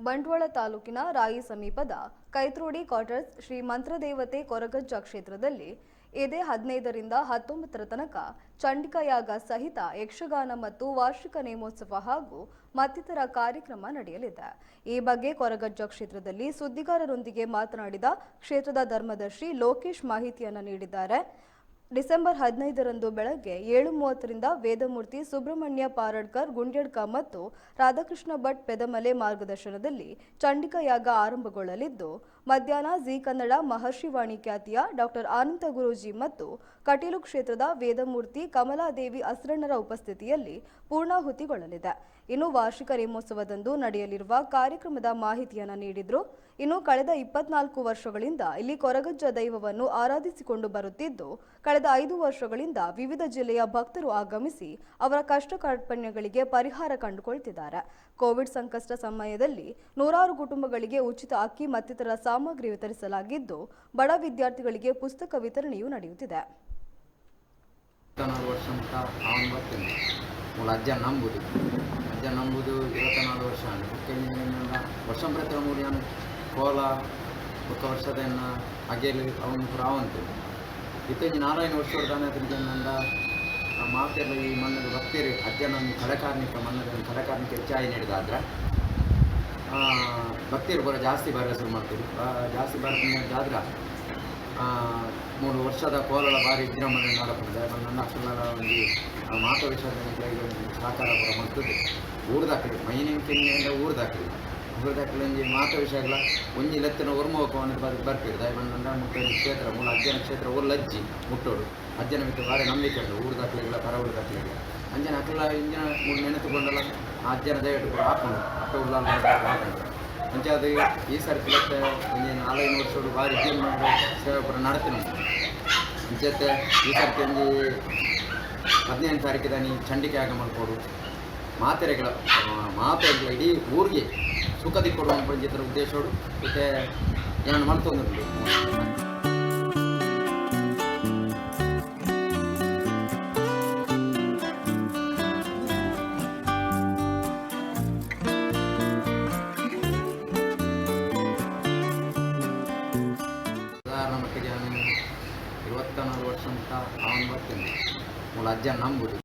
ಬಂಟ್ವಾಳ ತಾಲೂಕಿನ ರಾಯಿ ಸಮೀಪದ ಕೈತ್ರೋಡಿ ಕ್ವಾರ್ಟರ್ಸ್ ಶ್ರೀ ಮಂತ್ರದೇವತೆ ಕೊರಗಜ್ಜ ಕ್ಷೇತ್ರದಲ್ಲಿ ಇದೇ 15ರಿಂದ 19ರ ತನಕ ಚಂಡಿಕಾಯಾಗ ಸಹಿತ ಯಕ್ಷಗಾನ ಮತ್ತು ವಾರ್ಷಿಕ ನೇಮೋತ್ಸವ ಹಾಗೂ ಮತ್ತಿತರ ಕಾರ್ಯಕ್ರಮ ನಡೆಯಲಿದೆ. ಈ ಬಗ್ಗೆ ಕೊರಗಜ್ಜ ಕ್ಷೇತ್ರದಲ್ಲಿ ಸುದ್ದಿಗಾರರೊಂದಿಗೆ ಮಾತನಾಡಿದ ಕ್ಷೇತ್ರದ ಧರ್ಮದರ್ಶಿ ಲೋಕೇಶ್ ಮಾಹಿತಿಯನ್ನು ನೀಡಿದ್ದಾರೆ. ಡಿಸೆಂಬರ್ 15ರಂದು ಬೆಳಗ್ಗೆ 7:30ರಿಂದ ವೇದಮೂರ್ತಿ ಸುಬ್ರಹ್ಮಣ್ಯ ಪಾರಡ್ಕರ್ ಗುಂಡ್ಯಡ್ಕ ಮತ್ತು ರಾಧಾಕೃಷ್ಣ ಭಟ್ ಪೆದಮಲೆ ಮಾರ್ಗದರ್ಶನದಲ್ಲಿ ಚಂಡಿಕಾಯಾಗ ಆರಂಭಗೊಳ್ಳಲಿದ್ದು, ಮಧ್ಯಾಹ್ನ ಜಿ ಕನ್ನಡ ಮಹರ್ಷಿವಾಣಿ ಖ್ಯಾತಿಯ ಡಾಕ್ಟರ್ ಆನಂದ ಗುರೂಜಿ ಮತ್ತು ಕಟೀಲು ಕ್ಷೇತ್ರದ ವೇದಮೂರ್ತಿ ಕಮಲಾದೇವಿ ಅಸ್ರಣ್ಣರ ಉಪಸ್ಥಿತಿಯಲ್ಲಿ ಪೂರ್ಣಾಹುತಿಗೊಳ್ಳಲಿದೆ. ಇನ್ನು ವಾರ್ಷಿಕ ನೇಮೋತ್ಸವದಂದು ನಡೆಯಲಿರುವ ಕಾರ್ಯಕ್ರಮದ ಮಾಹಿತಿಯನ್ನು ನೀಡಿದರು. ಇನ್ನು ಕಳೆದ 24 ವರ್ಷಗಳಿಂದ ಇಲ್ಲಿ ಕೊರಗಜ್ಜ ದೈವವನ್ನು ಆರಾಧಿಸಿಕೊಂಡು ಬರುತ್ತಿದ್ದು, ಕಳೆದ 5 ವರ್ಷಗಳಿಂದ ವಿವಿಧ ಜಿಲ್ಲೆಯ ಭಕ್ತರು ಆಗಮಿಸಿ ಅವರ ಕಷ್ಟ ಕಾರ್ಪಣ್ಯಗಳಿಗೆ ಪರಿಹಾರ ಕಂಡುಕೊಳ್ತಿದ್ದಾರೆ. ಕೋವಿಡ್ ಸಂಕಷ್ಟ ಸಮಯದಲ್ಲಿ ನೂರಾರು ಕುಟುಂಬಗಳಿಗೆ ಉಚಿತ ಅಕ್ಕಿ ಮತ್ತಿತರ ಸಾಮಗ್ರಿ ವಿತರಿಸಲಾಗಿದ್ದು, ಬಡ ವಿದ್ಯಾರ್ಥಿಗಳಿಗೆ ಪುಸ್ತಕ ವಿತರಣೆಯೂ ನಡೆಯುತ್ತಿದೆ. అజ్జ నంబుదు 24 ವರ್ಷాలు ವರ್ಷಂ ಪ್ರತಿ ಮೂರು ನಾನು ಕೋಲ ఒక ವರ್ಷದನ್ನ ಅಗೆಲು ಅವನು ರಾವಂತು ಇತ್ತಂಜಿ 4 ವರ್ಷದ ತಾನೇ ತಿರುಗಂದ ಮಾತೆಲ್ಲ ಈ ಮಣ್ಣದ ಭಕ್ತರು ಅಜ್ಜನ ಕಡಕಾರ್ಮಿಕ ಮಣ್ಣದ ಕಡಕಾರ್ಮಿಕ ಹೆಚ್ಚಾಗಿ ನಡೆದಾದ್ರೆ ಭಕ್ತರು ಬರೋ ಜಾಸ್ತಿ ಬರೋ ಶುರು ಮಾಡ್ತೀವಿ. ಜಾಸ್ತಿ ಬರೋದಾದ್ರೆ 3 ವರ್ಷದ ಕೋಲಳ ಬಾರಿ ವಿಜೃಂಭಣೆ ಮಾಡಬಹುದು. ನನ್ನ ಅಷ್ಟೆಲ್ಲ ಒಂದು ಮಾತ ವಿಷಯದ ಸಹಕಾರ ಕೂಡ ಮಾಡ್ತದೆ. ಊರ್ದಾಕಲಿ ಮೈನಿಂದ ಊರ್ದಾಕಲಿ ಮಾತ ವಿಷಯಗಳ ಒಂಜಿ ಲತ್ತಿನ ಉರ್ಮೋಕವನ್ನು ಬರ್ತಿರು ದಯಬಂದ ಮುಟ್ಟ ಕ್ಷೇತ್ರ ಮೂಲ ಅಜ್ಜನ ಕ್ಷೇತ್ರ ಊರ್ಲಜ್ಜಿ ಮುಟ್ಟೋಡು ಅಜ್ಜನ ಮಿತ್ರ ಭಾರಿ ನಂಬಿಕೆ ಉಂಟು. ಊರ್ದಾಕಲಿಗಳ ಪರವೂರು ದಾಖಲೆಗಳ ಅಂಜನ ಅಕ್ಕಲ ಇಂಜಿನ ಮೂರು ನೆನೆತುಕೊಂಡಲ್ಲ ಆ ಅಜ್ಜನ ದಯವಿಟ್ಟು ಹಾಕೊಂಡು ಅಕ್ಕ ಉಲ್ಲ ಹಾಕೊಂಡು ಅಂಚೆ ಈ ಸರ್ತಿ ಒಂದು 4-5 ವರ್ಷಗಳು ಭಾರಿ ಸೇವೆ ಕೂಡ ನಡ್ತೀನಿ. ಅಂಚೆ ಈ ಸರ್ತಿ ಒಂದು 15ನೇ ತಾರೀಕಿದ ನೀ ಚಂಡಿಕಾಯಾಗ ಮಾಡ್ಕೊಡು ಮಾತೆರೆಗಳ ಇಡೀ ಊರಿಗೆ ಸುಖದಿ ಕೊಡುವ ಪಂಚಾಯತರ ಉದ್ದೇಶಗಳು ಮತ್ತೆ ಏನು ಮಾಡ್ತೊಂದಿರಲಿ. ಸಾಧಾರಣ ಮಟ್ಟಿಗೆ 24 ವರ್ಷ ಅಂತ ಅವನು ಬರ್ತೀನಿ ಮೂಲ ಅಜ್ಜ ನಂಬುದು